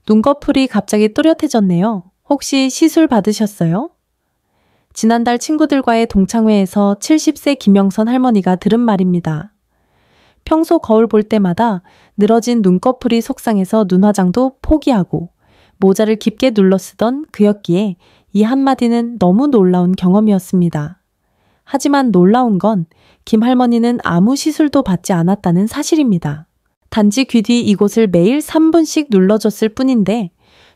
눈꺼풀이 갑자기 또렷해졌네요. 혹시 시술 받으셨어요? 지난달 친구들과의 동창회에서 70세 김영선 할머니가 들은 말입니다. 평소 거울 볼 때마다 늘어진 눈꺼풀이 속상해서 눈화장도 포기하고 모자를 깊게 눌러 쓰던 그였기에 이 한마디는 너무 놀라운 경험이었습니다. 하지만 놀라운 건 김 할머니는 아무 시술도 받지 않았다는 사실입니다. 단지 귀 뒤 이곳을 매일 3분씩 눌러줬을 뿐인데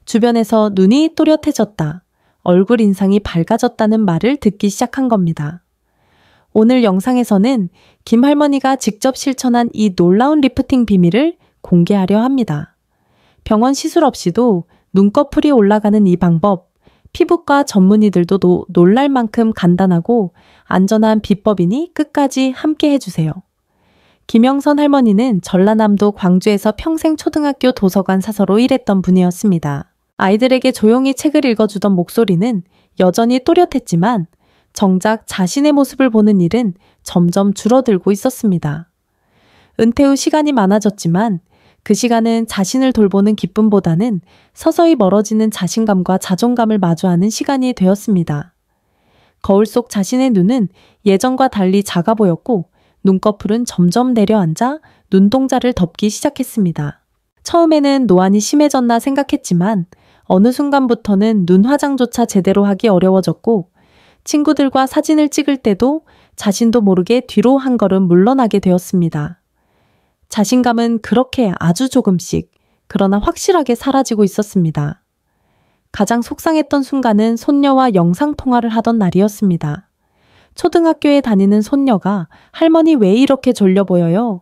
주변에서 눈이 또렷해졌다, 얼굴 인상이 밝아졌다는 말을 듣기 시작한 겁니다. 오늘 영상에서는 김 할머니가 직접 실천한 이 놀라운 리프팅 비밀을 공개하려 합니다. 병원 시술 없이도 눈꺼풀이 올라가는 이 방법, 피부과 전문의들도 놀랄 만큼 간단하고 안전한 비법이니 끝까지 함께 해주세요. 김영선 할머니는 전라남도 광주에서 평생 초등학교 도서관 사서로 일했던 분이었습니다. 아이들에게 조용히 책을 읽어주던 목소리는 여전히 또렷했지만 정작 자신의 모습을 보는 일은 점점 줄어들고 있었습니다. 은퇴 후 시간이 많아졌지만 그 시간은 자신을 돌보는 기쁨보다는 서서히 멀어지는 자신감과 자존감을 마주하는 시간이 되었습니다. 거울 속 자신의 눈은 예전과 달리 작아 보였고 눈꺼풀은 점점 내려앉아 눈동자를 덮기 시작했습니다. 처음에는 노안이 심해졌나 생각했지만 어느 순간부터는 눈 화장조차 제대로 하기 어려워졌고 친구들과 사진을 찍을 때도 자신도 모르게 뒤로 한 걸음 물러나게 되었습니다. 자신감은 그렇게 아주 조금씩, 그러나 확실하게 사라지고 있었습니다. 가장 속상했던 순간은 손녀와 영상통화를 하던 날이었습니다. 초등학교에 다니는 손녀가 할머니 왜 이렇게 졸려 보여요?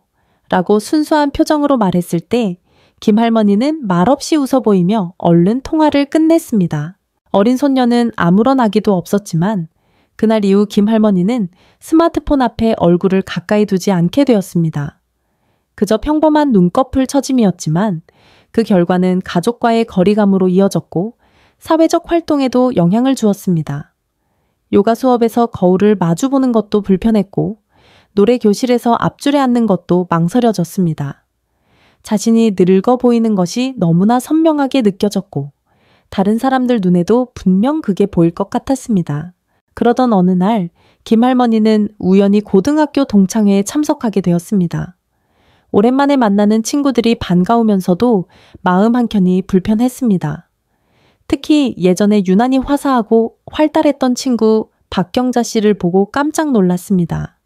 라고 순수한 표정으로 말했을 때 김 할머니는 말없이 웃어 보이며 얼른 통화를 끝냈습니다. 어린 손녀는 아무런 아기도 없었지만 그날 이후 김 할머니는 스마트폰 앞에 얼굴을 가까이 두지 않게 되었습니다. 그저 평범한 눈꺼풀 처짐이었지만 그 결과는 가족과의 거리감으로 이어졌고 사회적 활동에도 영향을 주었습니다. 요가 수업에서 거울을 마주보는 것도 불편했고 노래 교실에서 앞줄에 앉는 것도 망설여졌습니다. 자신이 늙어 보이는 것이 너무나 선명하게 느껴졌고 다른 사람들 눈에도 분명 그게 보일 것 같았습니다. 그러던 어느 날 김 할머니는 우연히 고등학교 동창회에 참석하게 되었습니다. 오랜만에 만나는 친구들이 반가우면서도 마음 한켠이 불편했습니다. 특히 예전에 유난히 화사하고 활달했던 친구 박경자 씨를 보고 깜짝 놀랐습니다.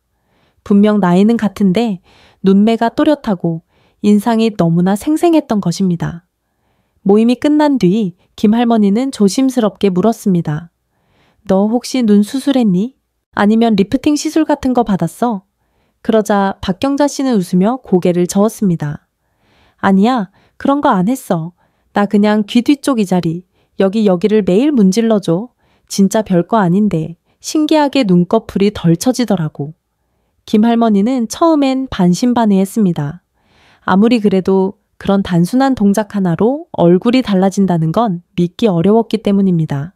분명 나이는 같은데 눈매가 또렷하고 인상이 너무나 생생했던 것입니다. 모임이 끝난 뒤 김 할머니는 조심스럽게 물었습니다. 너 혹시 눈 수술했니? 아니면 리프팅 시술 같은 거 받았어? 그러자 박경자 씨는 웃으며 고개를 저었습니다. 아니야, 그런 거 안 했어. 나 그냥 귀 뒤쪽 이 자리, 여기를 매일 문질러줘. 진짜 별거 아닌데 신기하게 눈꺼풀이 덜 처지더라고. 김 할머니는 처음엔 반신반의했습니다. 아무리 그래도 그런 단순한 동작 하나로 얼굴이 달라진다는 건 믿기 어려웠기 때문입니다.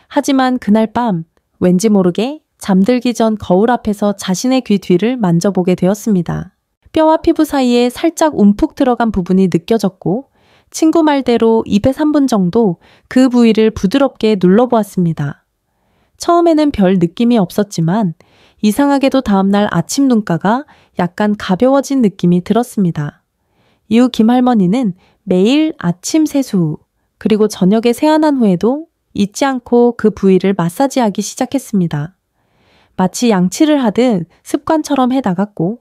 하지만 그날 밤 왠지 모르게 잠들기 전 거울 앞에서 자신의 귀 뒤를 만져보게 되었습니다. 뼈와 피부 사이에 살짝 움푹 들어간 부분이 느껴졌고 친구 말대로 입에 3분 정도 그 부위를 부드럽게 눌러보았습니다. 처음에는 별 느낌이 없었지만 이상하게도 다음날 아침 눈가가 약간 가벼워진 느낌이 들었습니다. 이후 김 할머니는 매일 아침 세수 후 그리고 저녁에 세안한 후에도 잊지 않고 그 부위를 마사지하기 시작했습니다. 마치 양치를 하듯 습관처럼 해나갔고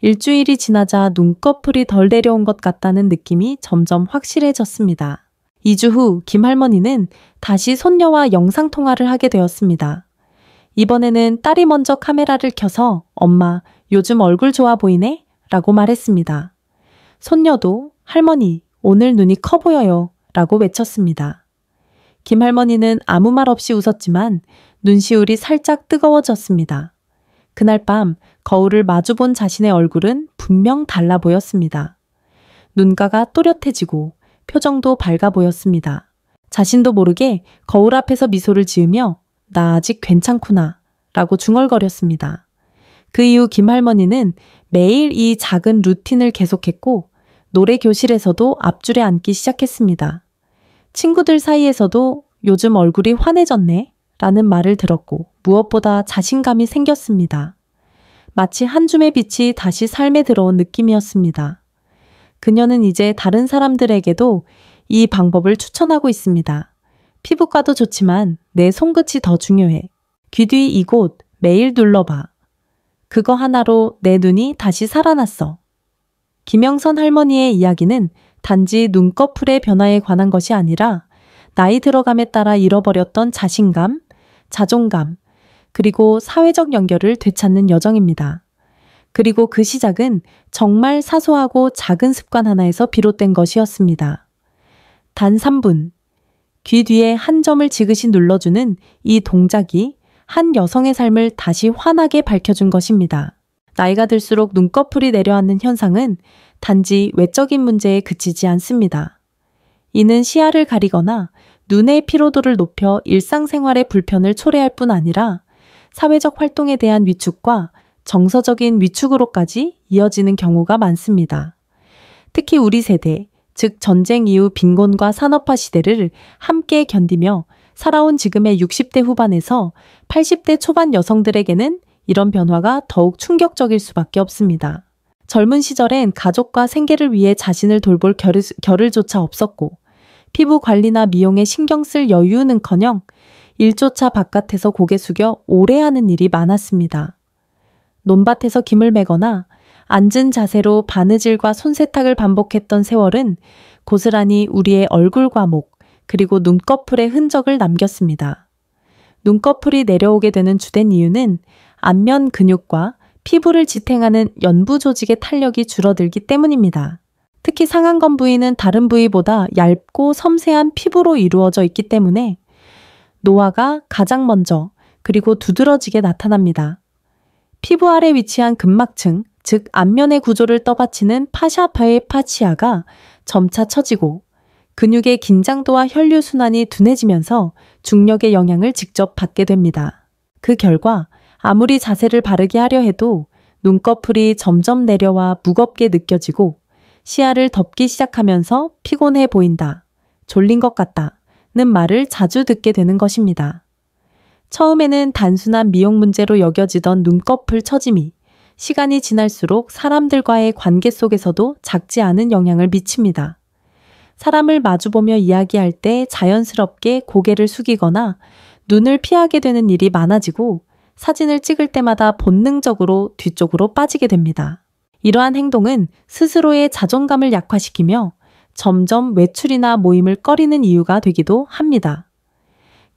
일주일이 지나자 눈꺼풀이 덜 내려온 것 같다는 느낌이 점점 확실해졌습니다. 2주 후 김 할머니는 다시 손녀와 영상통화를 하게 되었습니다. 이번에는 딸이 먼저 카메라를 켜서 엄마, 요즘 얼굴 좋아 보이네? 라고 말했습니다. 손녀도 할머니, 오늘 눈이 커 보여요. 라고 외쳤습니다. 김 할머니는 아무 말 없이 웃었지만 눈시울이 살짝 뜨거워졌습니다. 그날 밤 거울을 마주본 자신의 얼굴은 분명 달라 보였습니다. 눈가가 또렷해지고 표정도 밝아 보였습니다. 자신도 모르게 거울 앞에서 미소를 지으며 나 아직 괜찮구나 라고 중얼거렸습니다. 그 이후 김 할머니는 매일 이 작은 루틴을 계속했고 노래 교실에서도 앞줄에 앉기 시작했습니다. 친구들 사이에서도 요즘 얼굴이 환해졌네 라는 말을 들었고 무엇보다 자신감이 생겼습니다. 마치 한 줌의 빛이 다시 삶에 들어온 느낌이었습니다. 그녀는 이제 다른 사람들에게도 이 방법을 추천하고 있습니다. 피부과도 좋지만 내 손끝이 더 중요해. 귀 뒤 이곳 매일 눌러봐. 그거 하나로 내 눈이 다시 살아났어. 김영선 할머니의 이야기는 단지 눈꺼풀의 변화에 관한 것이 아니라 나이 들어감에 따라 잃어버렸던 자신감, 자존감, 그리고 사회적 연결을 되찾는 여정입니다. 그리고 그 시작은 정말 사소하고 작은 습관 하나에서 비롯된 것이었습니다. 단 3분, 귀 뒤에 한 점을 지그시 눌러주는 이 동작이 한 여성의 삶을 다시 환하게 밝혀준 것입니다. 나이가 들수록 눈꺼풀이 내려앉는 현상은 단지 외적인 문제에 그치지 않습니다. 이는 시야를 가리거나 눈의 피로도를 높여 일상생활의 불편을 초래할 뿐 아니라 사회적 활동에 대한 위축과 정서적인 위축으로까지 이어지는 경우가 많습니다. 특히 우리 세대, 즉 전쟁 이후 빈곤과 산업화 시대를 함께 견디며 살아온 지금의 60대 후반에서 80대 초반 여성들에게는 이런 변화가 더욱 충격적일 수밖에 없습니다. 젊은 시절엔 가족과 생계를 위해 자신을 돌볼 겨를조차 없었고 피부 관리나 미용에 신경 쓸 여유는커녕 일조차 바깥에서 고개 숙여 오래 하는 일이 많았습니다. 논밭에서 김을 매거나 앉은 자세로 바느질과 손세탁을 반복했던 세월은 고스란히 우리의 얼굴과 목, 그리고 눈꺼풀의 흔적을 남겼습니다. 눈꺼풀이 내려오게 되는 주된 이유는 안면 근육과 피부를 지탱하는 연부 조직의 탄력이 줄어들기 때문입니다. 특히 상안검 부위는 다른 부위보다 얇고 섬세한 피부로 이루어져 있기 때문에 노화가 가장 먼저 그리고 두드러지게 나타납니다. 피부 아래 위치한 근막층, 즉 안면의 구조를 떠받치는 파샤파의 파치아가 점차 처지고 근육의 긴장도와 혈류순환이 둔해지면서 중력의 영향을 직접 받게 됩니다. 그 결과 아무리 자세를 바르게 하려 해도 눈꺼풀이 점점 내려와 무겁게 느껴지고 시야를 덮기 시작하면서 피곤해 보인다, 졸린 것 같다는 말을 자주 듣게 되는 것입니다. 처음에는 단순한 미용 문제로 여겨지던 눈꺼풀 처짐이 시간이 지날수록 사람들과의 관계 속에서도 작지 않은 영향을 미칩니다. 사람을 마주보며 이야기할 때 자연스럽게 고개를 숙이거나 눈을 피하게 되는 일이 많아지고 사진을 찍을 때마다 본능적으로 뒤쪽으로 빠지게 됩니다. 이러한 행동은 스스로의 자존감을 약화시키며 점점 외출이나 모임을 꺼리는 이유가 되기도 합니다.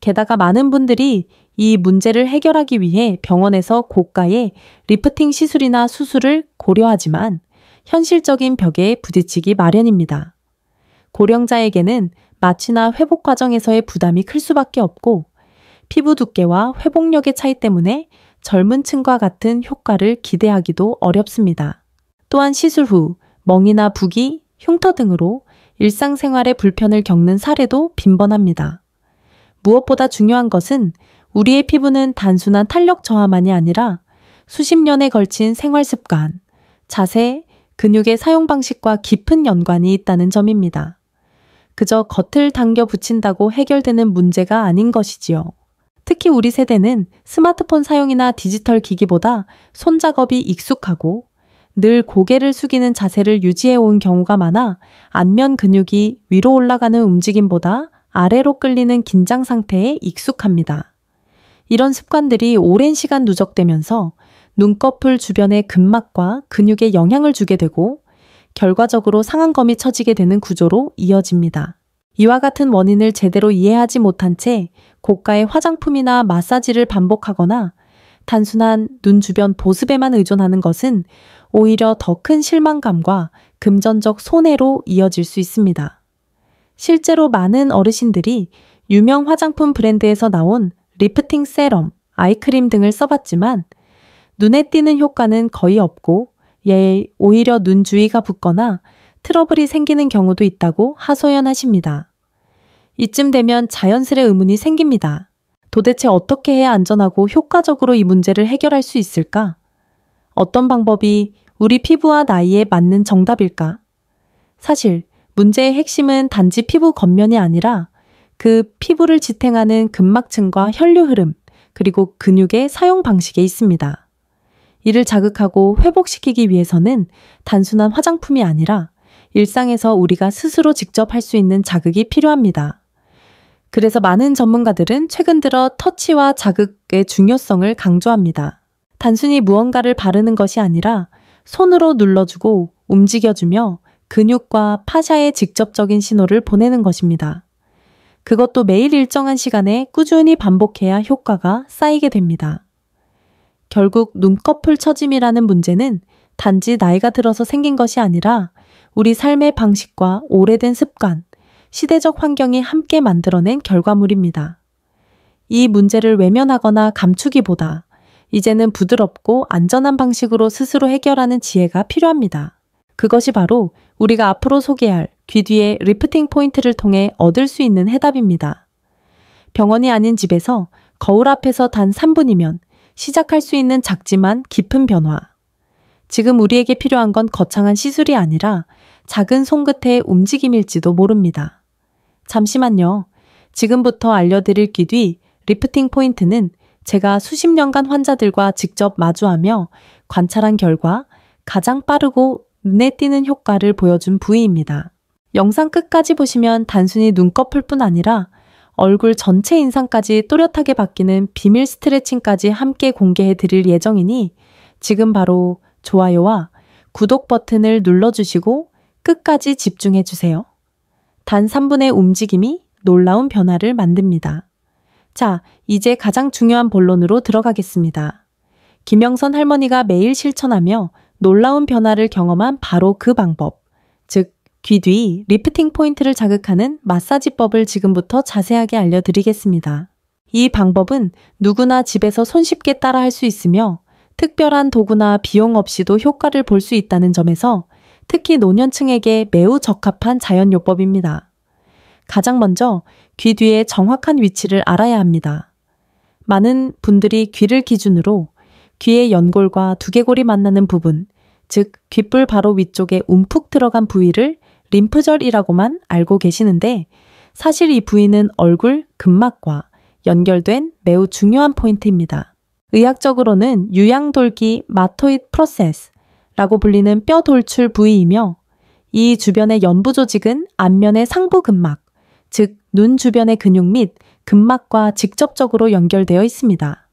게다가 많은 분들이 이 문제를 해결하기 위해 병원에서 고가의 리프팅 시술이나 수술을 고려하지만 현실적인 벽에 부딪히기 마련입니다. 고령자에게는 마취나 회복 과정에서의 부담이 클 수밖에 없고 피부 두께와 회복력의 차이 때문에 젊은 층과 같은 효과를 기대하기도 어렵습니다. 또한 시술 후 멍이나 부기, 흉터 등으로 일상생활에 불편을 겪는 사례도 빈번합니다. 무엇보다 중요한 것은 우리의 피부는 단순한 탄력 저하만이 아니라 수십 년에 걸친 생활 습관, 자세, 근육의 사용 방식과 깊은 연관이 있다는 점입니다. 그저 겉을 당겨 붙인다고 해결되는 문제가 아닌 것이지요. 특히 우리 세대는 스마트폰 사용이나 디지털 기기보다 손작업이 익숙하고 늘 고개를 숙이는 자세를 유지해온 경우가 많아 안면 근육이 위로 올라가는 움직임보다 아래로 끌리는 긴장 상태에 익숙합니다. 이런 습관들이 오랜 시간 누적되면서 눈꺼풀 주변의 근막과 근육에 영향을 주게 되고 결과적으로 상안검이 처지게 되는 구조로 이어집니다. 이와 같은 원인을 제대로 이해하지 못한 채 고가의 화장품이나 마사지를 반복하거나 단순한 눈 주변 보습에만 의존하는 것은 오히려 더 큰 실망감과 금전적 손해로 이어질 수 있습니다. 실제로 많은 어르신들이 유명 화장품 브랜드에서 나온 리프팅 세럼, 아이크림 등을 써봤지만 눈에 띄는 효과는 거의 없고 오히려 눈 주위가 붓거나 트러블이 생기는 경우도 있다고 하소연하십니다. 이쯤 되면 자연스레 의문이 생깁니다. 도대체 어떻게 해야 안전하고 효과적으로 이 문제를 해결할 수 있을까? 어떤 방법이 우리 피부와 나이에 맞는 정답일까? 사실 문제의 핵심은 단지 피부 겉면이 아니라 그 피부를 지탱하는 근막층과 혈류 흐름, 그리고 근육의 사용 방식에 있습니다. 이를 자극하고 회복시키기 위해서는 단순한 화장품이 아니라 일상에서 우리가 스스로 직접 할 수 있는 자극이 필요합니다. 그래서 많은 전문가들은 최근 들어 터치와 자극의 중요성을 강조합니다. 단순히 무언가를 바르는 것이 아니라 손으로 눌러주고 움직여주며 근육과 파샤에 직접적인 신호를 보내는 것입니다. 그것도 매일 일정한 시간에 꾸준히 반복해야 효과가 쌓이게 됩니다. 결국 눈꺼풀 처짐이라는 문제는 단지 나이가 들어서 생긴 것이 아니라 우리 삶의 방식과 오래된 습관, 시대적 환경이 함께 만들어낸 결과물입니다. 이 문제를 외면하거나 감추기보다 이제는 부드럽고 안전한 방식으로 스스로 해결하는 지혜가 필요합니다. 그것이 바로 우리가 앞으로 소개할 귀 뒤의 리프팅 포인트를 통해 얻을 수 있는 해답입니다. 병원이 아닌 집에서 거울 앞에서 단 3분이면 시작할 수 있는 작지만 깊은 변화. 지금 우리에게 필요한 건 거창한 시술이 아니라 작은 손끝의 움직임일지도 모릅니다. 잠시만요. 지금부터 알려드릴 귀 뒤 리프팅 포인트는 제가 수십 년간 환자들과 직접 마주하며 관찰한 결과 가장 빠르고 눈에 띄는 효과를 보여준 부위입니다. 영상 끝까지 보시면 단순히 눈꺼풀뿐 아니라 얼굴 전체 인상까지 또렷하게 바뀌는 비밀 스트레칭까지 함께 공개해 드릴 예정이니 지금 바로 좋아요와 구독 버튼을 눌러주시고 끝까지 집중해 주세요. 단 3분의 움직임이 놀라운 변화를 만듭니다. 자, 이제 가장 중요한 본론으로 들어가겠습니다. 김영선 할머니가 매일 실천하며 놀라운 변화를 경험한 바로 그 방법, 즉 귀 뒤 리프팅 포인트를 자극하는 마사지법을 지금부터 자세하게 알려드리겠습니다. 이 방법은 누구나 집에서 손쉽게 따라 할 수 있으며 특별한 도구나 비용 없이도 효과를 볼 수 있다는 점에서 특히 노년층에게 매우 적합한 자연요법입니다. 가장 먼저 귀 뒤의 정확한 위치를 알아야 합니다. 많은 분들이 귀를 기준으로 귀의 연골과 두개골이 만나는 부분, 즉 귓불 바로 위쪽에 움푹 들어간 부위를 림프절이라고만 알고 계시는데 사실 이 부위는 얼굴 근막과 연결된 매우 중요한 포인트입니다. 의학적으로는 유양돌기 마토이드 프로세스라고 불리는 뼈 돌출 부위이며 이 주변의 연부 조직은 안면의 상부 근막, 즉 눈 주변의 근육 및 근막과 직접적으로 연결되어 있습니다.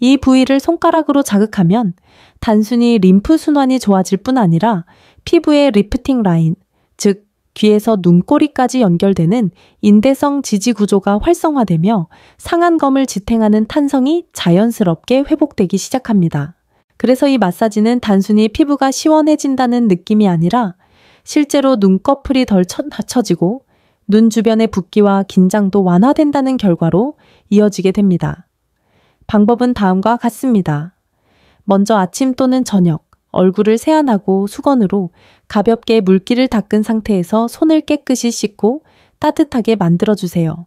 이 부위를 손가락으로 자극하면 단순히 림프 순환이 좋아질 뿐 아니라 피부의 리프팅 라인, 즉 귀에서 눈꼬리까지 연결되는 인대성 지지 구조가 활성화되며 상한 검을 지탱하는 탄성이 자연스럽게 회복되기 시작합니다. 그래서 이 마사지는 단순히 피부가 시원해진다는 느낌이 아니라 실제로 눈꺼풀이 덜 처지고 눈 주변의 붓기와 긴장도 완화된다는 결과로 이어지게 됩니다. 방법은 다음과 같습니다. 먼저 아침 또는 저녁, 얼굴을 세안하고 수건으로 가볍게 물기를 닦은 상태에서 손을 깨끗이 씻고 따뜻하게 만들어주세요.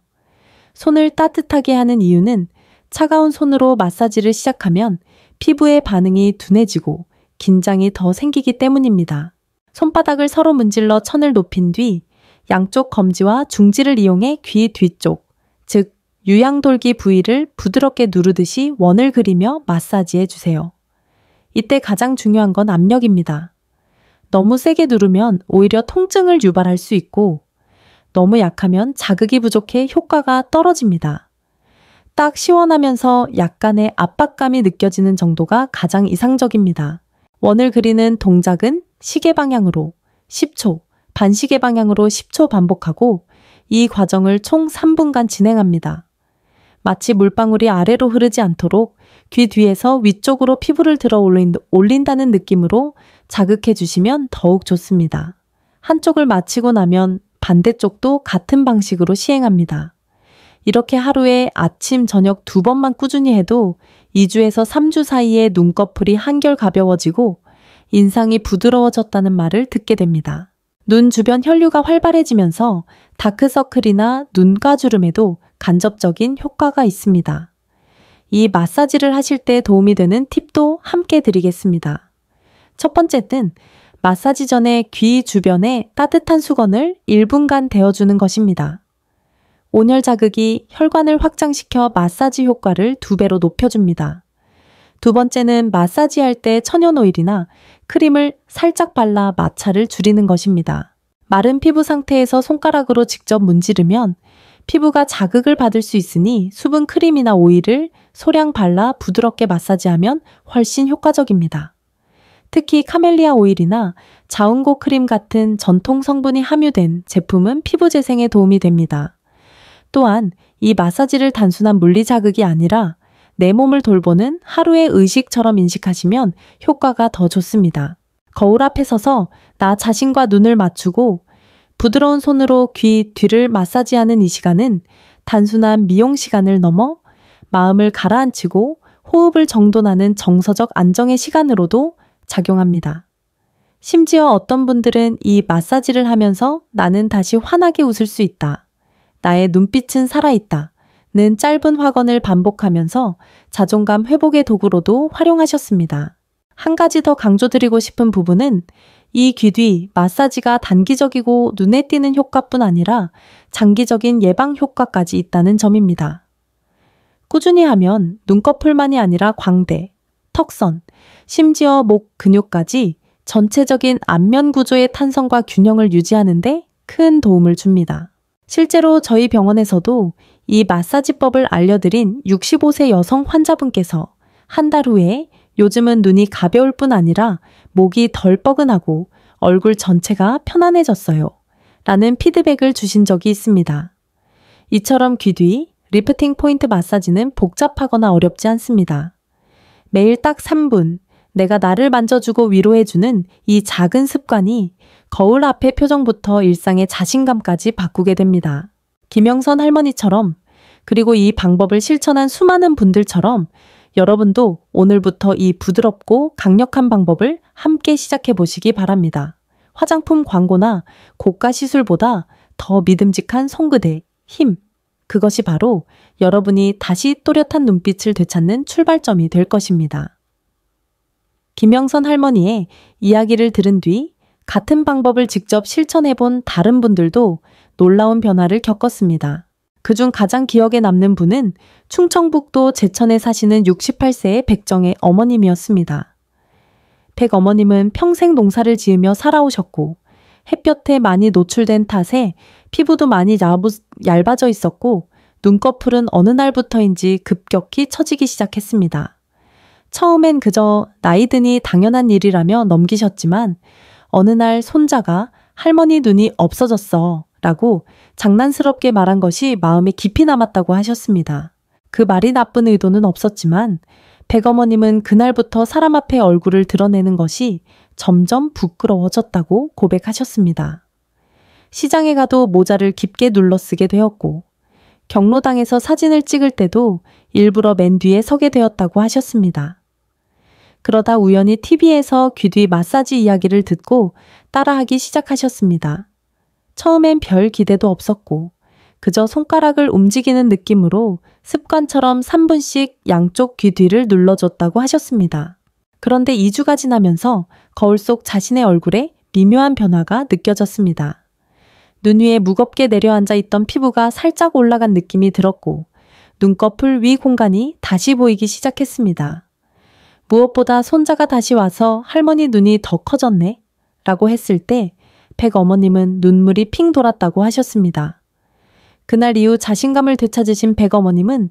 손을 따뜻하게 하는 이유는 차가운 손으로 마사지를 시작하면 피부의 반응이 둔해지고 긴장이 더 생기기 때문입니다. 손바닥을 서로 문질러 천을 높인 뒤 양쪽 검지와 중지를 이용해 귀 뒤쪽, 즉 유양돌기 부위를 부드럽게 누르듯이 원을 그리며 마사지해 주세요. 이때 가장 중요한 건 압력입니다. 너무 세게 누르면 오히려 통증을 유발할 수 있고 너무 약하면 자극이 부족해 효과가 떨어집니다. 딱 시원하면서 약간의 압박감이 느껴지는 정도가 가장 이상적입니다. 원을 그리는 동작은 시계 방향으로 10초, 반시계 방향으로 10초 반복하고 이 과정을 총 3분간 진행합니다. 마치 물방울이 아래로 흐르지 않도록 귀 뒤에서 위쪽으로 피부를 들어 올린다는 느낌으로 자극해 주시면 더욱 좋습니다. 한쪽을 마치고 나면 반대쪽도 같은 방식으로 시행합니다. 이렇게 하루에 아침, 저녁 2번만 꾸준히 해도 2주에서 3주 사이에 눈꺼풀이 한결 가벼워지고 인상이 부드러워졌다는 말을 듣게 됩니다. 눈 주변 혈류가 활발해지면서 다크서클이나 눈가주름에도 간접적인 효과가 있습니다. 이 마사지를 하실 때 도움이 되는 팁도 함께 드리겠습니다. 첫 번째는 마사지 전에 귀 주변에 따뜻한 수건을 1분간 데워주는 것입니다. 온열 자극이 혈관을 확장시켜 마사지 효과를 2배로 높여줍니다. 두 번째는 마사지할 때 천연 오일이나 크림을 살짝 발라 마찰을 줄이는 것입니다. 마른 피부 상태에서 손가락으로 직접 문지르면 피부가 자극을 받을 수 있으니 수분 크림이나 오일을 소량 발라 부드럽게 마사지하면 훨씬 효과적입니다. 특히 카멜리아 오일이나 자운고 크림 같은 전통 성분이 함유된 제품은 피부 재생에 도움이 됩니다. 또한 이 마사지를 단순한 물리 자극이 아니라 내 몸을 돌보는 하루의 의식처럼 인식하시면 효과가 더 좋습니다. 거울 앞에 서서 나 자신과 눈을 맞추고 부드러운 손으로 귀 뒤를 마사지하는 이 시간은 단순한 미용 시간을 넘어 마음을 가라앉히고 호흡을 정돈하는 정서적 안정의 시간으로도 작용합니다. 심지어 어떤 분들은 이 마사지를 하면서 나는 다시 환하게 웃을 수 있다. 나의 눈빛은 살아있다. 는 짧은 확언을 반복하면서 자존감 회복의 도구로도 활용하셨습니다. 한 가지 더 강조드리고 싶은 부분은 이 귀 뒤 마사지가 단기적이고 눈에 띄는 효과뿐 아니라 장기적인 예방 효과까지 있다는 점입니다. 꾸준히 하면 눈꺼풀만이 아니라 광대, 턱선, 심지어 목 근육까지 전체적인 안면 구조의 탄성과 균형을 유지하는 데 큰 도움을 줍니다. 실제로 저희 병원에서도 이 마사지법을 알려드린 65세 여성 환자분께서 한 달 후에 요즘은 눈이 가벼울 뿐 아니라 목이 덜 뻐근하고 얼굴 전체가 편안해졌어요. 라는 피드백을 주신 적이 있습니다. 이처럼 귀 뒤 리프팅 포인트 마사지는 복잡하거나 어렵지 않습니다. 매일 딱 3분 내가 나를 만져주고 위로해주는 이 작은 습관이 거울 앞의 표정부터 일상의 자신감까지 바꾸게 됩니다. 김영선 할머니처럼 그리고 이 방법을 실천한 수많은 분들처럼 여러분도 오늘부터 이 부드럽고 강력한 방법을 함께 시작해 보시기 바랍니다. 화장품 광고나 고가 시술보다 더 믿음직한 손그대, 힘, 그것이 바로 여러분이 다시 또렷한 눈빛을 되찾는 출발점이 될 것입니다. 김영선 할머니의 이야기를 들은 뒤 같은 방법을 직접 실천해 본 다른 분들도 놀라운 변화를 겪었습니다. 그중 가장 기억에 남는 분은 충청북도 제천에 사시는 68세의 백정의 어머님이었습니다. 백 어머님은 평생 농사를 지으며 살아오셨고 햇볕에 많이 노출된 탓에 피부도 많이 얇아져 있었고 눈꺼풀은 어느 날부터인지 급격히 처지기 시작했습니다. 처음엔 그저 나이 드니 당연한 일이라며 넘기셨지만 어느 날 손자가 할머니 눈이 없어졌어 라고 장난스럽게 말한 것이 마음에 깊이 남았다고 하셨습니다. 그 말이 나쁜 의도는 없었지만 백어머님은 그날부터 사람 앞에 얼굴을 드러내는 것이 점점 부끄러워졌다고 고백하셨습니다. 시장에 가도 모자를 깊게 눌러쓰게 되었고 경로당에서 사진을 찍을 때도 일부러 맨 뒤에 서게 되었다고 하셨습니다. 그러다 우연히 TV에서 귀 뒤 마사지 이야기를 듣고 따라하기 시작하셨습니다. 처음엔 별 기대도 없었고 그저 손가락을 움직이는 느낌으로 습관처럼 3분씩 양쪽 귀 뒤를 눌러줬다고 하셨습니다. 그런데 2주가 지나면서 거울 속 자신의 얼굴에 미묘한 변화가 느껴졌습니다. 눈 위에 무겁게 내려앉아 있던 피부가 살짝 올라간 느낌이 들었고 눈꺼풀 위 공간이 다시 보이기 시작했습니다. 무엇보다 손자가 다시 와서 할머니 눈이 더 커졌네 라고 했을 때 백 어머님은 눈물이 핑 돌았다고 하셨습니다. 그날 이후 자신감을 되찾으신 백 어머님은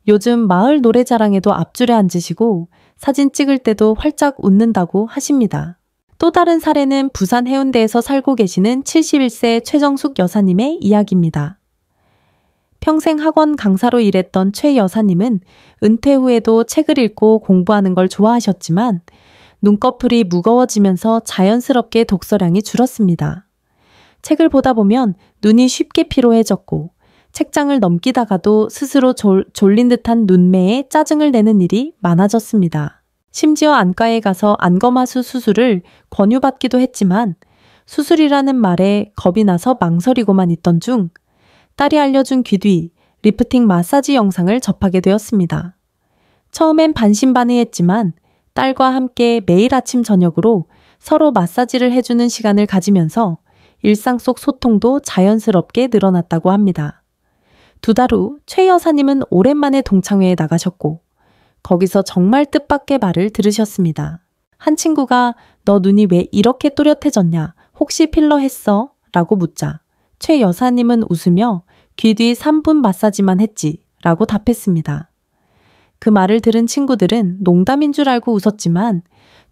요즘 마을 노래자랑에도 앞줄에 앉으시고 사진 찍을 때도 활짝 웃는다고 하십니다. 또 다른 사례는 부산 해운대에서 살고 계시는 71세 최정숙 여사님의 이야기입니다. 평생 학원 강사로 일했던 최 여사님은 은퇴 후에도 책을 읽고 공부하는 걸 좋아하셨지만 눈꺼풀이 무거워지면서 자연스럽게 독서량이 줄었습니다. 책을 보다 보면 눈이 쉽게 피로해졌고 책장을 넘기다가도 스스로 졸린 듯한 눈매에 짜증을 내는 일이 많아졌습니다. 심지어 안과에 가서 안검하수 수술을 권유받기도 했지만 수술이라는 말에 겁이 나서 망설이고만 있던 중 딸이 알려준 귀 뒤 리프팅 마사지 영상을 접하게 되었습니다. 처음엔 반신반의했지만 딸과 함께 매일 아침 저녁으로 서로 마사지를 해주는 시간을 가지면서 일상 속 소통도 자연스럽게 늘어났다고 합니다. 2달 후 최 여사님은 오랜만에 동창회에 나가셨고 거기서 정말 뜻밖의 말을 들으셨습니다. 한 친구가 너 눈이 왜 이렇게 또렷해졌냐? 혹시 필러 했어? 라고 묻자 최 여사님은 웃으며 귀 뒤 3분 마사지만 했지 라고 답했습니다. 그 말을 들은 친구들은 농담인 줄 알고 웃었지만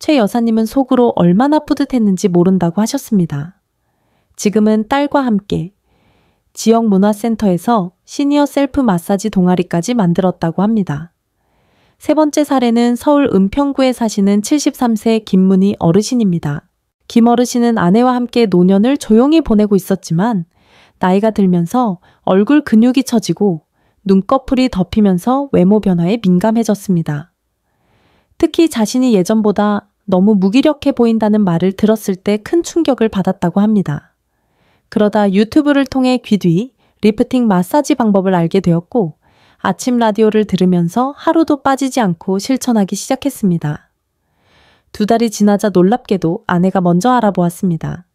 최 여사님은 속으로 얼마나 뿌듯했는지 모른다고 하셨습니다. 지금은 딸과 함께 지역 문화센터에서 시니어 셀프 마사지 동아리까지 만들었다고 합니다. 세 번째 사례는 서울 은평구에 사시는 73세 김문희 어르신입니다. 김 어르신은 아내와 함께 노년을 조용히 보내고 있었지만 나이가 들면서 얼굴 근육이 처지고 눈꺼풀이 덮이면서 외모 변화에 민감해졌습니다. 특히 자신이 예전보다 너무 무기력해 보인다는 말을 들었을 때 큰 충격을 받았다고 합니다. 그러다 유튜브를 통해 귀 뒤 리프팅 마사지 방법을 알게 되었고 아침 라디오를 들으면서 하루도 빠지지 않고 실천하기 시작했습니다. 2달이 지나자 놀랍게도 아내가 먼저 알아보았습니다.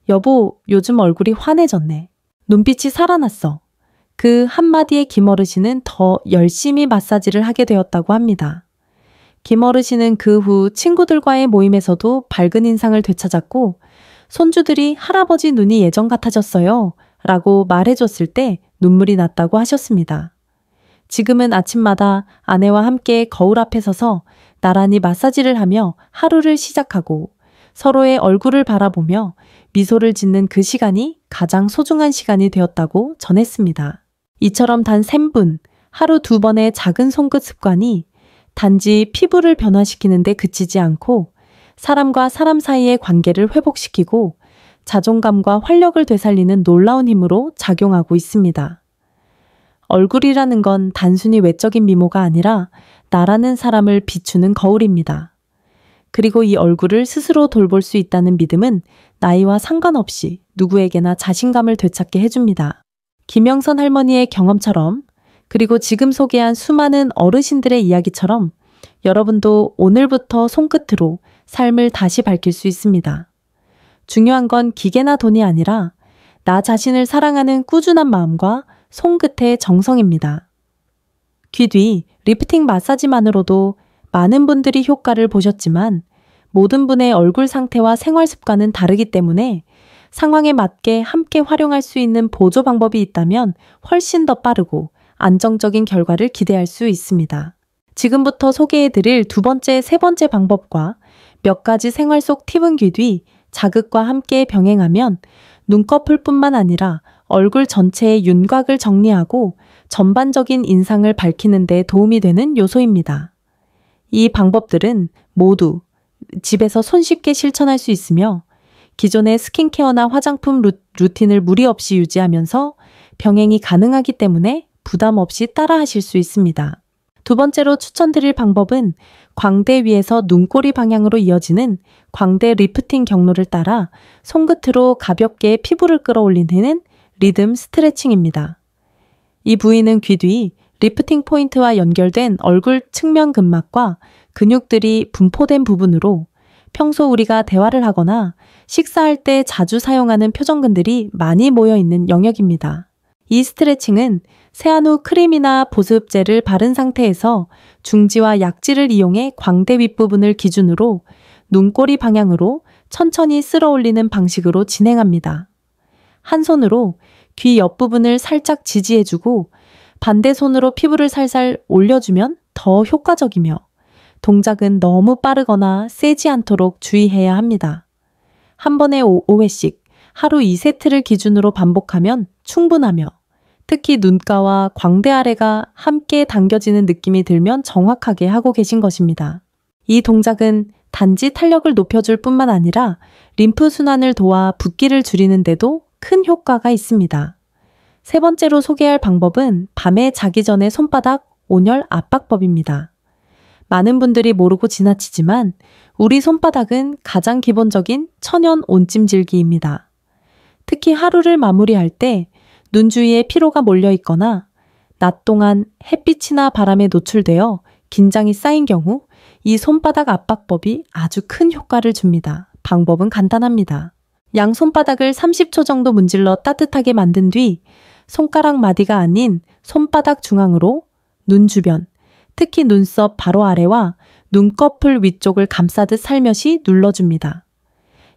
여보, 요즘 얼굴이 환해졌네. 눈빛이 살아났어. 그 한마디에 김 어르신은 더 열심히 마사지를 하게 되었다고 합니다. 김 어르신은 그 후 친구들과의 모임에서도 밝은 인상을 되찾았고 손주들이 할아버지 눈이 예전 같아졌어요 라고 말해줬을 때 눈물이 났다고 하셨습니다. 지금은 아침마다 아내와 함께 거울 앞에 서서 나란히 마사지를 하며 하루를 시작하고 서로의 얼굴을 바라보며 미소를 짓는 그 시간이 가장 소중한 시간이 되었다고 전했습니다. 이처럼 단 3분, 하루 2번의 작은 손끝 습관이 단지 피부를 변화시키는 데 그치지 않고 사람과 사람 사이의 관계를 회복시키고 자존감과 활력을 되살리는 놀라운 힘으로 작용하고 있습니다. 얼굴이라는 건 단순히 외적인 미모가 아니라 나라는 사람을 비추는 거울입니다. 그리고 이 얼굴을 스스로 돌볼 수 있다는 믿음은 나이와 상관없이 누구에게나 자신감을 되찾게 해줍니다. 김영선 할머니의 경험처럼 그리고 지금 소개한 수많은 어르신들의 이야기처럼 여러분도 오늘부터 손끝으로 삶을 다시 밝힐 수 있습니다. 중요한 건 기계나 돈이 아니라 나 자신을 사랑하는 꾸준한 마음과 손끝의 정성입니다. 귀 뒤 리프팅 마사지만으로도 많은 분들이 효과를 보셨지만 모든 분의 얼굴 상태와 생활 습관은 다르기 때문에 상황에 맞게 함께 활용할 수 있는 보조 방법이 있다면 훨씬 더 빠르고 안정적인 결과를 기대할 수 있습니다. 지금부터 소개해드릴 2번째, 3번째 방법과 몇 가지 생활 속 팁은 귀 뒤 자극과 함께 병행하면 눈꺼풀뿐만 아니라 얼굴 전체의 윤곽을 정리하고 전반적인 인상을 밝히는 데 도움이 되는 요소입니다. 이 방법들은 모두 집에서 손쉽게 실천할 수 있으며 기존의 스킨케어나 화장품 루틴을 무리 없이 유지하면서 병행이 가능하기 때문에 부담 없이 따라 하실 수 있습니다. 2번째로 추천드릴 방법은 광대 위에서 눈꼬리 방향으로 이어지는 광대 리프팅 경로를 따라 손끝으로 가볍게 피부를 끌어올리는 리듬 스트레칭입니다. 이 부위는 귀 뒤 리프팅 포인트와 연결된 얼굴 측면 근막과 근육들이 분포된 부분으로 평소 우리가 대화를 하거나 식사할 때 자주 사용하는 표정근들이 많이 모여 있는 영역입니다. 이 스트레칭은 세안 후 크림이나 보습제를 바른 상태에서 중지와 약지를 이용해 광대 윗부분을 기준으로 눈꼬리 방향으로 천천히 쓸어 올리는 방식으로 진행합니다. 한 손으로 귀 옆부분을 살짝 지지해주고 반대 손으로 피부를 살살 올려주면 더 효과적이며 동작은 너무 빠르거나 세지 않도록 주의해야 합니다. 한 번에 5회씩 하루 2세트를 기준으로 반복하면 충분하며 특히 눈가와 광대 아래가 함께 당겨지는 느낌이 들면 정확하게 하고 계신 것입니다. 이 동작은 단지 탄력을 높여줄 뿐만 아니라 림프 순환을 도와 붓기를 줄이는 데도 큰 효과가 있습니다. 3번째로 소개할 방법은 밤에 자기 전에 손바닥 온열 압박법입니다. 많은 분들이 모르고 지나치지만 우리 손바닥은 가장 기본적인 천연 온찜질기입니다. 특히 하루를 마무리할 때 눈 주위에 피로가 몰려 있거나 낮 동안 햇빛이나 바람에 노출되어 긴장이 쌓인 경우 이 손바닥 압박법이 아주 큰 효과를 줍니다. 방법은 간단합니다. 양 손바닥을 30초 정도 문질러 따뜻하게 만든 뒤 손가락 마디가 아닌 손바닥 중앙으로 눈 주변, 특히 눈썹 바로 아래와 눈꺼풀 위쪽을 감싸듯 살며시 눌러줍니다.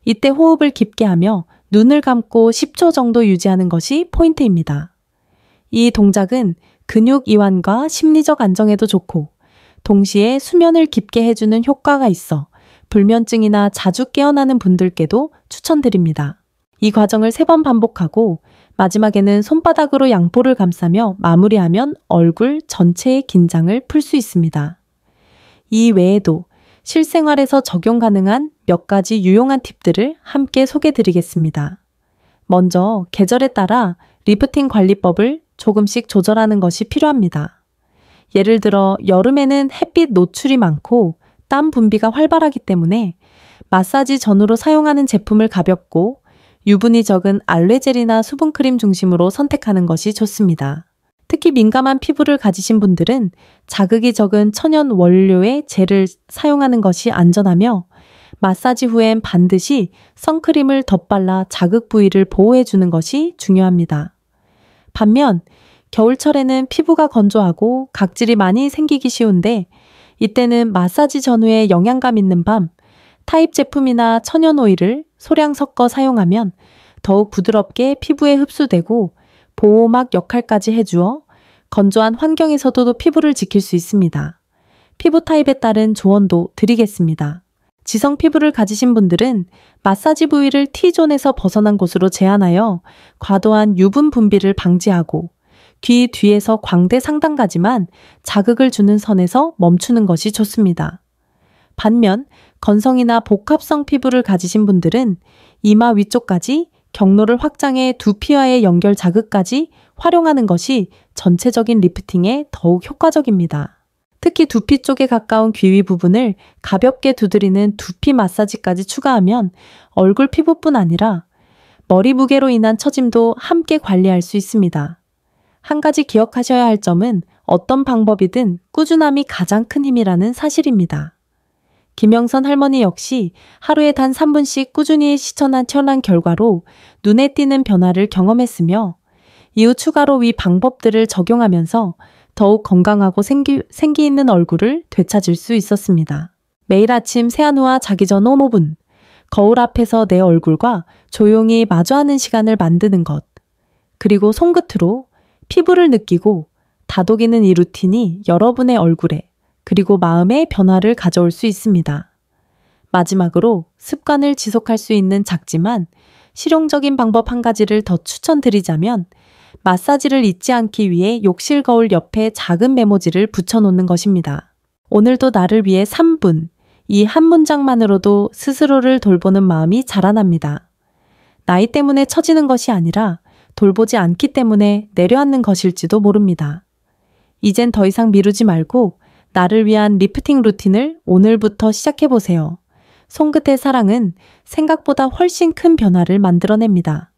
이때 호흡을 깊게 하며 눈을 감고 10초 정도 유지하는 것이 포인트입니다. 이 동작은 근육 이완과 심리적 안정에도 좋고 동시에 수면을 깊게 해주는 효과가 있어 불면증이나 자주 깨어나는 분들께도 추천드립니다. 이 과정을 3번 반복하고 마지막에는 손바닥으로 양볼을 감싸며 마무리하면 얼굴 전체의 긴장을 풀 수 있습니다. 이 외에도 실생활에서 적용 가능한 몇 가지 유용한 팁들을 함께 소개드리겠습니다. 먼저 계절에 따라 리프팅 관리법을 조금씩 조절하는 것이 필요합니다. 예를 들어 여름에는 햇빛 노출이 많고 땀 분비가 활발하기 때문에 마사지 전후로 사용하는 제품을 가볍고 유분이 적은 알레젤이나 수분크림 중심으로 선택하는 것이 좋습니다. 특히 민감한 피부를 가지신 분들은 자극이 적은 천연 원료의 젤을 사용하는 것이 안전하며 마사지 후엔 반드시 선크림을 덧발라 자극 부위를 보호해주는 것이 중요합니다. 반면 겨울철에는 피부가 건조하고 각질이 많이 생기기 쉬운데 이때는 마사지 전후에 영양감 있는 밤 타입 제품이나 천연 오일을 소량 섞어 사용하면 더욱 부드럽게 피부에 흡수되고 보호막 역할까지 해주어 건조한 환경에서도 피부를 지킬 수 있습니다. 피부 타입에 따른 조언도 드리겠습니다. 지성 피부를 가지신 분들은 마사지 부위를 T존에서 벗어난 곳으로 제한하여 과도한 유분 분비를 방지하고 귀 뒤에서 광대 상단까지만 자극을 주는 선에서 멈추는 것이 좋습니다. 반면 건성이나 복합성 피부를 가지신 분들은 이마 위쪽까지 경로를 확장해 두피와의 연결 자극까지 활용하는 것이 전체적인 리프팅에 더욱 효과적입니다. 특히 두피 쪽에 가까운 귀 위 부분을 가볍게 두드리는 두피 마사지까지 추가하면 얼굴 피부뿐 아니라 머리 무게로 인한 처짐도 함께 관리할 수 있습니다. 한 가지 기억하셔야 할 점은 어떤 방법이든 꾸준함이 가장 큰 힘이라는 사실입니다. 김영선 할머니 역시 하루에 단 3분씩 꾸준히 실천한 결과로 눈에 띄는 변화를 경험했으며 이후 추가로 위 방법들을 적용하면서 더욱 건강하고 생기 있는 얼굴을 되찾을 수 있었습니다. 매일 아침 세안 후와 자기 전 5분, 거울 앞에서 내 얼굴과 조용히 마주하는 시간을 만드는 것, 그리고 손끝으로 피부를 느끼고 다독이는 이 루틴이 여러분의 얼굴에 그리고 마음의 변화를 가져올 수 있습니다. 마지막으로 습관을 지속할 수 있는 작지만 실용적인 방법 한 가지를 더 추천드리자면 마사지를 잊지 않기 위해 욕실 거울 옆에 작은 메모지를 붙여놓는 것입니다. 오늘도 나를 위해 3분, 이 한 문장만으로도 스스로를 돌보는 마음이 자라납니다. 나이 때문에 처지는 것이 아니라 돌보지 않기 때문에 내려앉는 것일지도 모릅니다. 이젠 더 이상 미루지 말고 나를 위한 리프팅 루틴을 오늘부터 시작해보세요. 손끝의 사랑은 생각보다 훨씬 큰 변화를 만들어냅니다.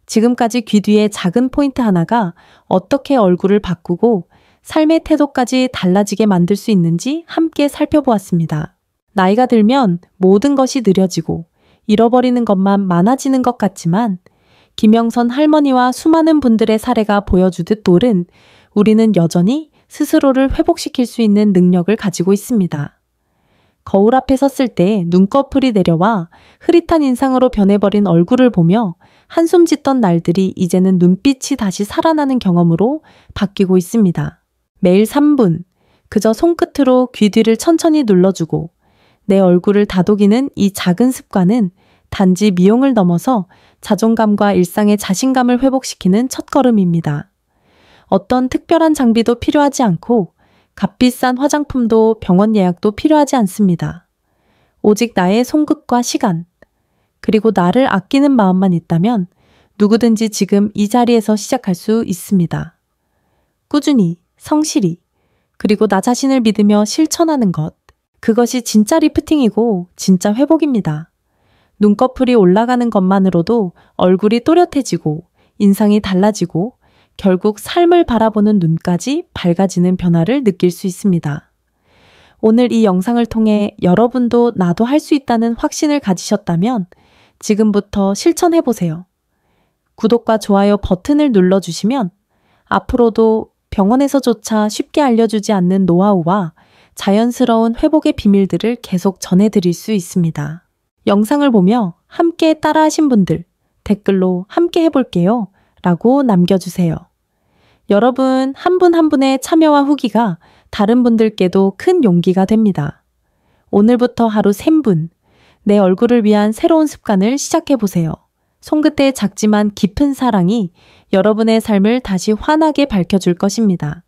지금까지 귀 뒤의 작은 포인트 하나가 어떻게 얼굴을 바꾸고 삶의 태도까지 달라지게 만들 수 있는지 함께 살펴보았습니다. 나이가 들면 모든 것이 느려지고 잃어버리는 것만 많아지는 것 같지만 김영선 할머니와 수많은 분들의 사례가 보여주듯 돌은 우리는 여전히 스스로를 회복시킬 수 있는 능력을 가지고 있습니다. 거울 앞에 섰을 때 눈꺼풀이 내려와 흐릿한 인상으로 변해버린 얼굴을 보며 한숨 짓던 날들이 이제는 눈빛이 다시 살아나는 경험으로 바뀌고 있습니다. 매일 3분, 그저 손끝으로 귀 뒤를 천천히 눌러주고 내 얼굴을 다독이는 이 작은 습관은 단지 미용을 넘어서 자존감과 일상의 자신감을 회복시키는 첫걸음입니다. 어떤 특별한 장비도 필요하지 않고 값비싼 화장품도 병원 예약도 필요하지 않습니다. 오직 나의 손끝과 시간, 그리고 나를 아끼는 마음만 있다면 누구든지 지금 이 자리에서 시작할 수 있습니다. 꾸준히, 성실히, 그리고 나 자신을 믿으며 실천하는 것, 그것이 진짜 리프팅이고 진짜 회복입니다. 눈꺼풀이 올라가는 것만으로도 얼굴이 또렷해지고 인상이 달라지고 결국 삶을 바라보는 눈까지 밝아지는 변화를 느낄 수 있습니다. 오늘 이 영상을 통해 여러분도 나도 할 수 있다는 확신을 가지셨다면 지금부터 실천해보세요. 구독과 좋아요 버튼을 눌러주시면 앞으로도 병원에서조차 쉽게 알려주지 않는 노하우와 자연스러운 회복의 비밀들을 계속 전해드릴 수 있습니다. 영상을 보며 함께 따라하신 분들 댓글로 함께 해볼게요 라고 남겨주세요. 여러분 한 분 한 분의 참여와 후기가 다른 분들께도 큰 용기가 됩니다. 오늘부터 하루 3분, 내 얼굴을 위한 새로운 습관을 시작해보세요. 손끝의 작지만 깊은 사랑이 여러분의 삶을 다시 환하게 밝혀줄 것입니다.